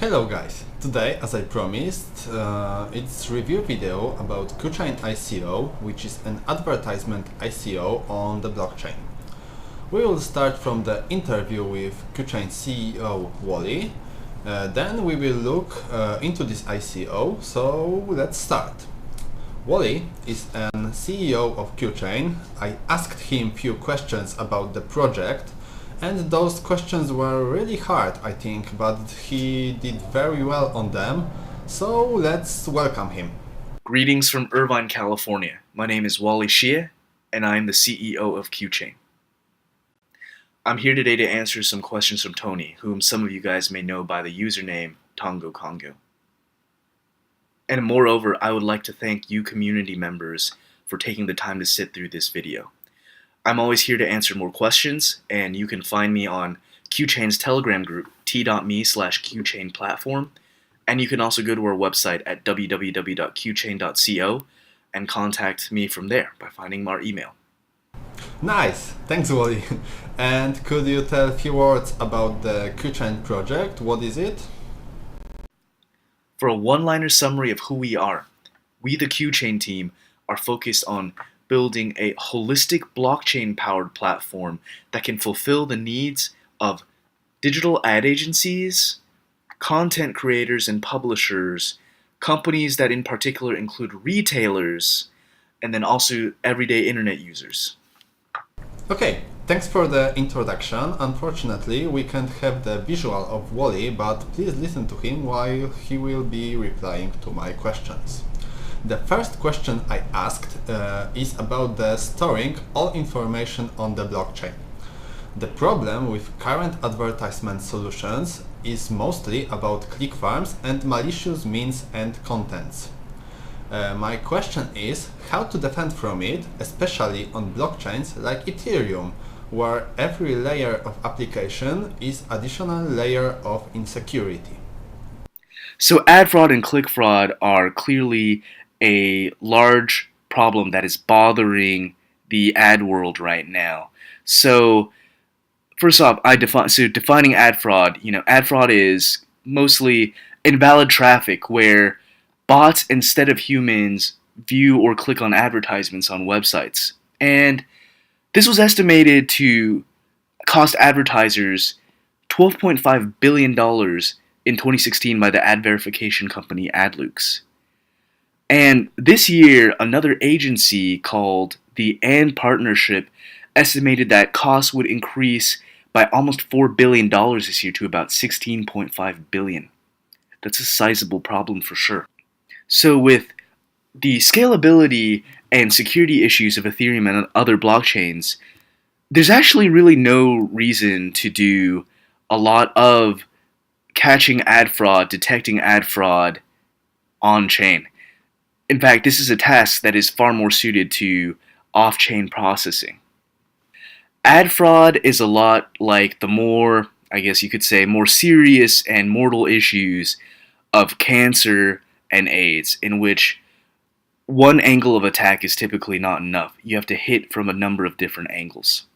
Hello guys! Today, as I promised, it's review video about Qchain ICO, which is an advertisement ICO on the blockchain. We will start from the interview with Qchain CEO Wally. Then we will look into this ICO, so let's start. Wally is an CEO of Qchain. I asked him few questions about the project, and those questions were really hard, I think, but he did very well on them, so let's welcome him. Greetings from Irvine, California. My name is Wally Shia, and I am the CEO of Qchain. I'm here today to answer some questions from Tony, whom some of you guys may know by the username Tongo Congo. And moreover, I would like to thank you community members for taking the time to sit through this video. I'm always here to answer more questions, and you can find me on Qchain's Telegram group, t.me/Qchain platform, and you can also go to our website at www.qchain.co and contact me from there by finding our email. Nice! Thanks, Wally. And could you tell a few words about the Qchain project? What is it? For a one-liner summary of who we are, we the Qchain team are focused on building a holistic blockchain-powered platform that can fulfill the needs of digital ad agencies, content creators and publishers, companies that in particular include retailers, and then also everyday internet users. Okay, thanks for the introduction. Unfortunately, we can't have the visual of Wally, but please listen to him while he will be replying to my questions. The first question I asked is about the storing all information on the blockchain. The problem with current advertisement solutions is mostly about click farms and malicious means and contents. My question is how to defend from it, especially on blockchains like Ethereum, where every layer of application is additional layer of insecurity. So ad fraud and click fraud are clearly a large problem that is bothering the ad world right now. So first off, defining ad fraud, ad fraud is mostly invalid traffic where bots instead of humans view or click on advertisements on websites. And this was estimated to cost advertisers $12.5 billion in 2016 by the ad verification company AdLux. And this year, another agency called the NEM Partnership estimated that costs would increase by almost $4 billion this year to about $16.5 billion. That's a sizable problem for sure. So with the scalability and security issues of Ethereum and other blockchains, there's actually really no reason to do a lot of catching ad fraud, detecting ad fraud on-chain. In fact, this is a task that is far more suited to off-chain processing. Ad fraud is a lot like the more, I guess you could say, more serious and mortal issues of cancer and AIDS, in which one angle of attack is typically not enough. You have to hit from a number of different angles.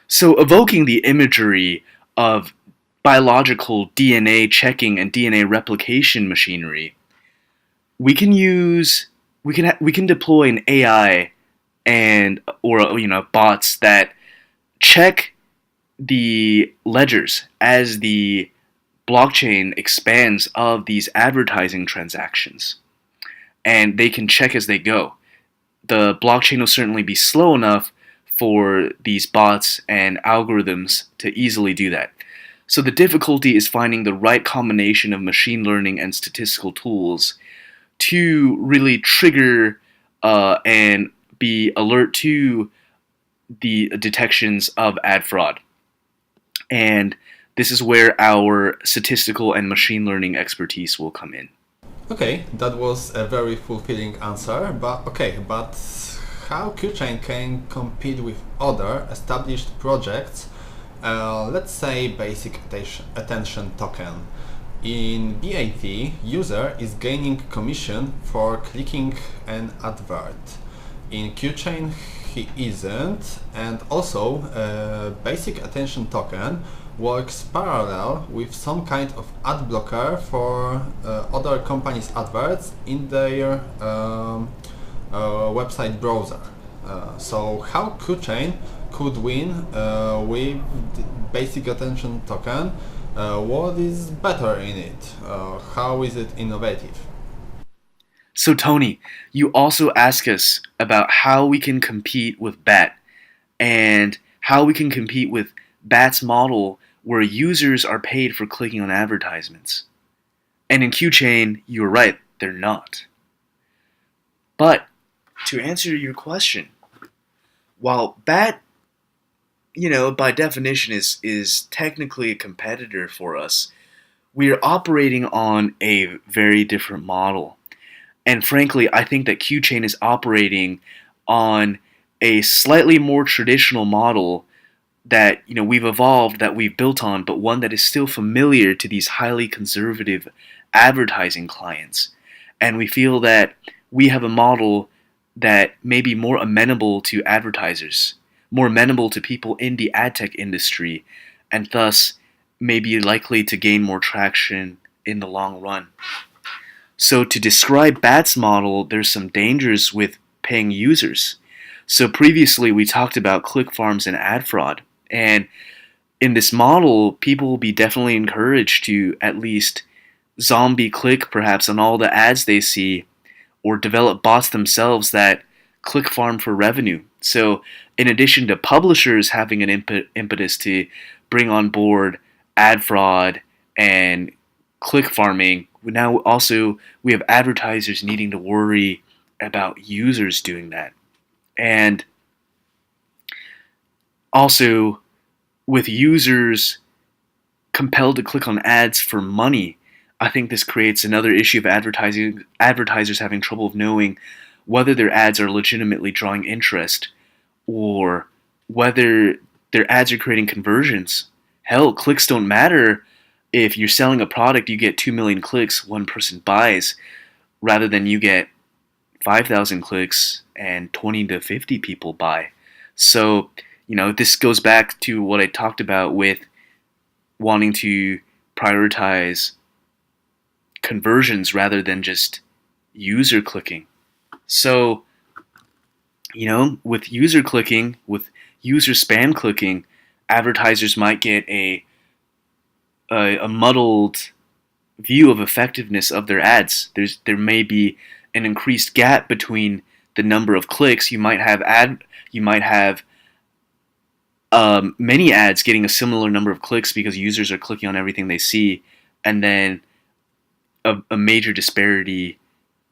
So evoking the imagery of biological DNA checking and DNA replication machinery, we can deploy an AI or bots that check the ledgers as the blockchain expands of these advertising transactions, and they can check as they go. The blockchain will certainly be slow enough for these bots and algorithms to easily do that. So the difficulty is finding the right combination of machine learning and statistical tools to really trigger and be alert to the detections of ad fraud. And this is where our statistical and machine learning expertise will come in. Okay, that was a very fulfilling answer, but how Qchain can compete with other established projects, let's say basic attention token. In BAT, user is gaining commission for clicking an advert. In Qchain, he isn't, and also basic attention token works parallel with some kind of ad blocker for other companies' adverts in their website browser. So how Qchain could win with the basic attention token? What is better in it? How is it innovative? So, Tony, you also ask us about how we can compete with BAT and how we can compete with BAT's model where users are paid for clicking on advertisements. And in Qchain, you were right, they're not. But to answer your question, while BAT, by definition is technically a competitor for us, we are operating on a very different model. And frankly, I think that Qchain is operating on a slightly more traditional model that we've evolved, that we've built on, but one that is still familiar to these highly conservative advertising clients. And we feel that we have a model that may be more amenable to advertisers, more amenable to people in the ad tech industry, and thus may be likely to gain more traction in the long run. So to describe BAT's model, there's some dangers with paying users. So previously we talked about click farms and ad fraud. And in this model, people will be definitely encouraged to at least zombie click perhaps on all the ads they see, or develop bots themselves that click farm for revenue. So in addition to publishers having an impetus to bring on board ad fraud and click farming, now also we have advertisers needing to worry about users doing that. And also, with users compelled to click on ads for money, I think this creates another issue of advertisers having trouble of knowing whether their ads are legitimately drawing interest or whether their ads are creating conversions. Hell, clicks don't matter. If you're selling a product, you get 2 million clicks, one person buys, rather than you get 5,000 clicks and 20 to 50 people buy. So, this goes back to what I talked about with wanting to prioritize conversions rather than just user clicking. So, with user clicking, with user spam clicking, advertisers might get a muddled view of effectiveness of their ads. There may be an increased gap between the number of clicks. You might have many ads getting a similar number of clicks because users are clicking on everything they see, and then a major disparity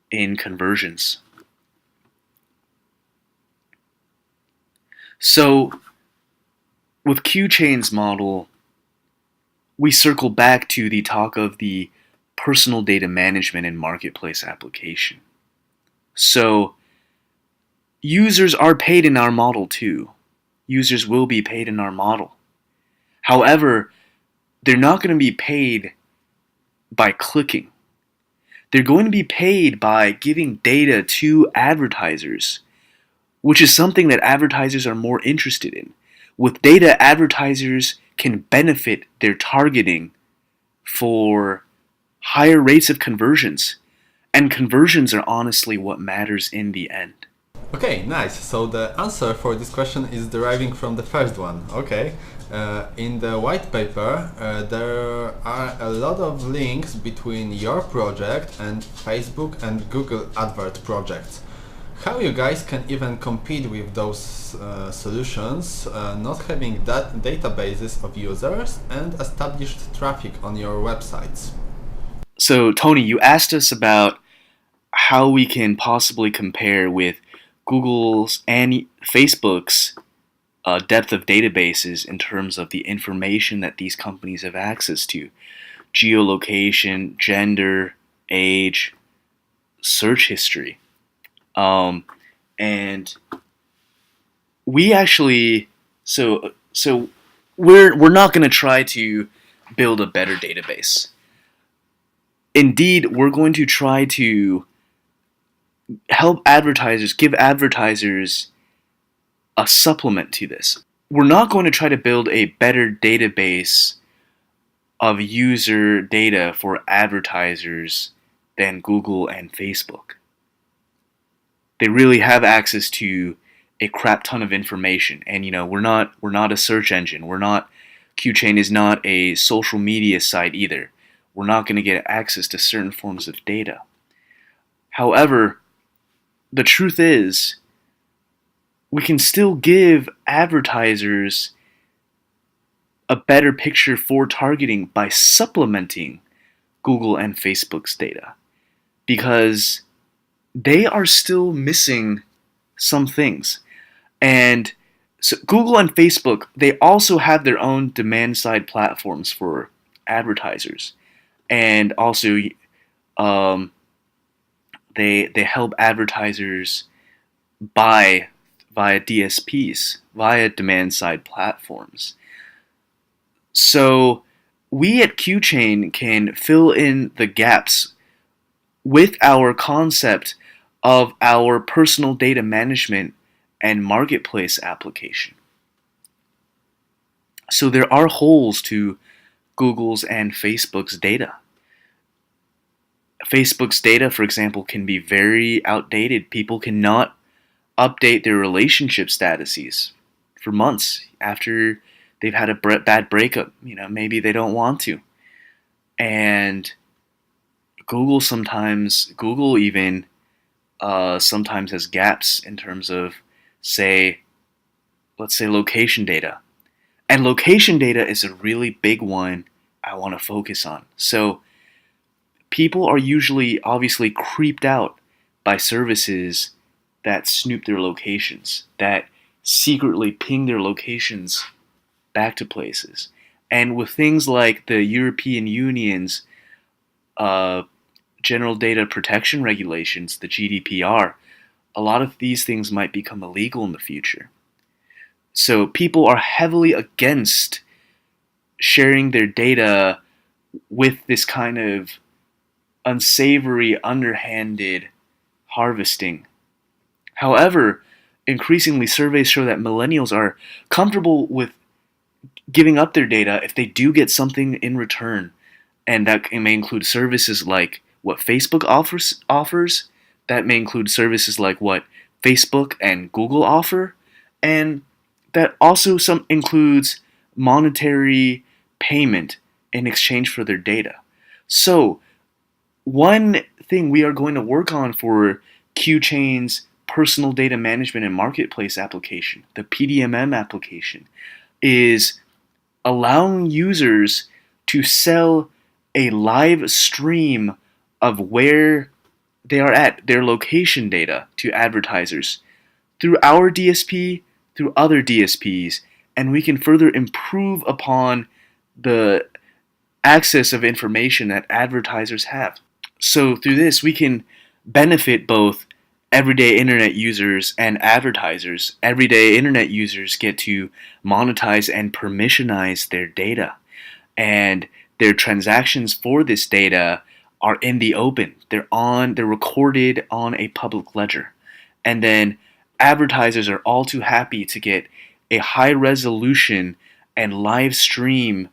in conversions. So with Qchain's model, we circle back to the talk of the personal data management and marketplace application. So users are paid in our model too. Users will be paid in our model. However, they're not going to be paid by clicking. They're going to be paid by giving data to advertisers, which is something that advertisers are more interested in. With data, advertisers can benefit their targeting for higher rates of conversions. And conversions are honestly what matters in the end. Okay, nice. So the answer for this question is deriving from the first one. Okay. In the white paper, there are a lot of links between your project and Facebook and Google advert projects. How you guys can even compete with those solutions, not having that databases of users and established traffic on your websites? So, Tony, you asked us about how we can possibly compare with Google's and Facebook's depth of databases in terms of the information that these companies have access to: geolocation, gender, age, search history. And we actually, so we're not going to try to build a better database. Indeed, we're going to try to help advertisers, give advertisers a supplement to this. We're not going to try to build a better database of user data for advertisers than Google and Facebook. They really have access to a crap ton of information, and we're not a search engine. Qchain is not a social media site either. We're not going to get access to certain forms of data. However, the truth is, we can still give advertisers a better picture for targeting by supplementing Google and Facebook's data, because they are still missing some things. And so Google and Facebook, they also have their own demand side platforms for advertisers, and also they help advertisers buy via DSPs, via demand side platforms. So we at Qchain can fill in the gaps with our concept of our personal data management and marketplace application. So there are holes to Google's and Facebook's data. Facebook's data, for example, can be very outdated. People cannot update their relationship statuses for months after they've had a bad breakup. Maybe they don't want to. And Google even sometimes has gaps in terms of, let's say location data. And location data is a really big one I want to focus on. So people are usually obviously creeped out by services that snoop their locations, that secretly ping their locations back to places. And with things like the European Union's General Data Protection Regulations, the GDPR, a lot of these things might become illegal in the future. So people are heavily against sharing their data with this kind of unsavory, underhanded harvesting. However, increasingly surveys show that millennials are comfortable with giving up their data if they do get something in return. And that may include services like what Facebook offers. That may include services like what Facebook and Google offer. And that also includes monetary payment in exchange for their data. So one thing we are going to work on for Qchain's personal data management and marketplace application, the PDMM application, is allowing users to sell a live stream of where they are at, their location data, to advertisers through our DSP, through other DSPs, and we can further improve upon the access of information that advertisers have. So through this, we can benefit both everyday internet users and advertisers. Everyday internet users get to monetize and permissionize their data, and their transactions for this data are in the open. They're recorded on a public ledger. And then advertisers are all too happy to get a high resolution and live stream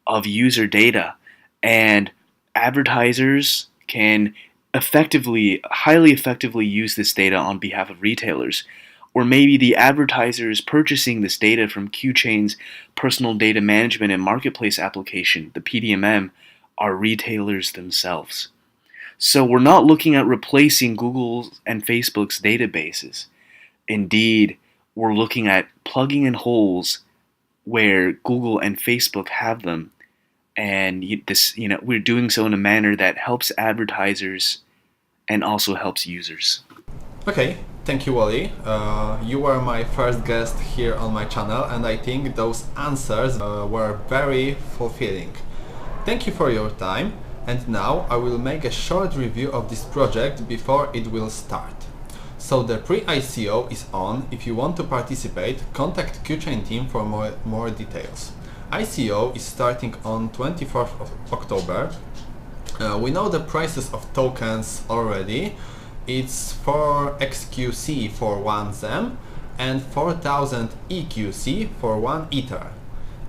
of user data, and advertisers can highly effectively use this data on behalf of retailers. Or maybe the advertisers purchasing this data from Qchain's personal data management and marketplace application, the PDMM, are retailers themselves. So we're not looking at replacing Google's and Facebook's databases. Indeed, we're looking at plugging in holes where Google and Facebook have them, and we're doing so in a manner that helps advertisers and also helps users. Okay, thank you, Wally. You were my first guest here on my channel, and I think those answers were very fulfilling. Thank you for your time, and now I will make a short review of this project before it will start. So the pre-ICO is on. If you want to participate, contact Qchain team for more details. ICO is starting on 24th of October. We know the prices of tokens already. It's 4 XQC for 1 ZEM and 4000 EQC for 1 Ether.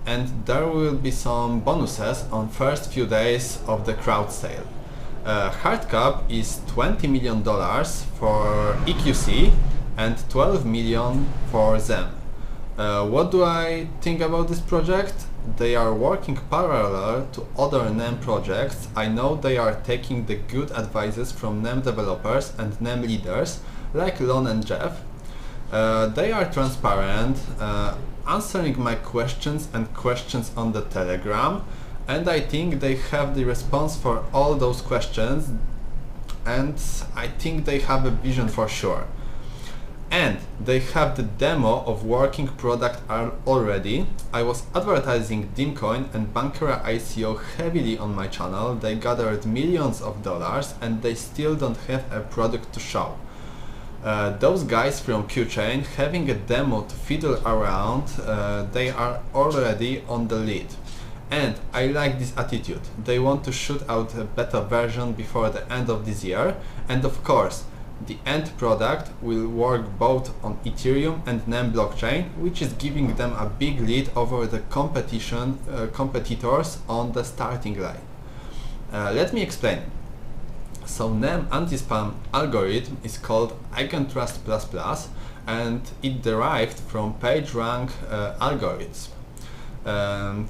and there will be some bonuses on first few days of the crowd sale. Hard cap is $20 million for EQC and 12 million for them. What do I think about this project? They are working parallel to other NEM projects. I know they are taking the good advices from NEM developers and NEM leaders like Lon and Jeff. They are transparent, answering my questions and questions on the Telegram, and I think they have the response for all those questions, and I think they have a vision for sure. And they have the demo of working product already. I was advertising Dimcoin and Bankera ICO heavily on my channel. They gathered millions of dollars and they still don't have a product to show. Those guys from Qchain having a demo to fiddle around, they are already on the lead. And I like this attitude. They want to shoot out a beta version before the end of this year, and of course the end product will work both on Ethereum and NEM blockchain, which is giving them a big lead over the competitors on the starting line. Let me explain. So NEM anti-spam algorithm is called Eigentrust++, and it derived from PageRank algorithms.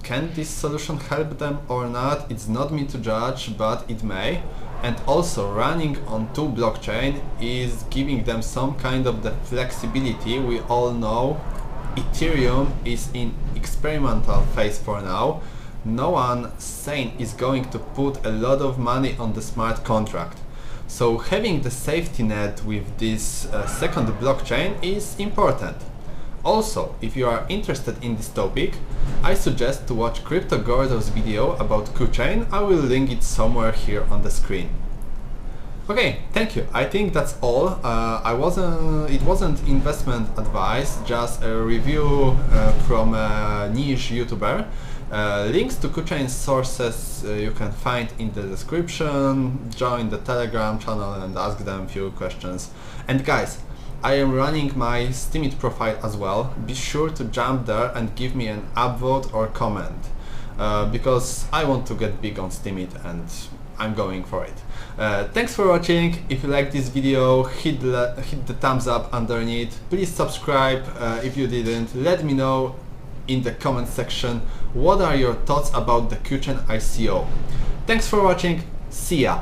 Can this solution help them or not? It's not me to judge, but it may. And also running on two blockchain is giving them some kind of the flexibility. We all know Ethereum is in experimental phase for now. No one sane is going to put a lot of money on the smart contract. So having the safety net with this second blockchain is important. Also, if you are interested in this topic, I suggest to watch Crypto Gordo's video about Qchain. I will link it somewhere here on the screen. Okay, thank you. I think that's all. It wasn't investment advice, just a review from a niche YouTuber. Links to Qchain sources you can find in the description. Join the Telegram channel and ask them a few questions. And guys, I am running my Steemit profile as well. Be sure to jump there and give me an upvote or comment, because I want to get big on Steemit and I'm going for it. Thanks for watching. If you like this video, hit the thumbs up underneath. Please subscribe if you didn't. Let me know in the comment section what are your thoughts about the Qchain ICO. Thanks for watching. See ya!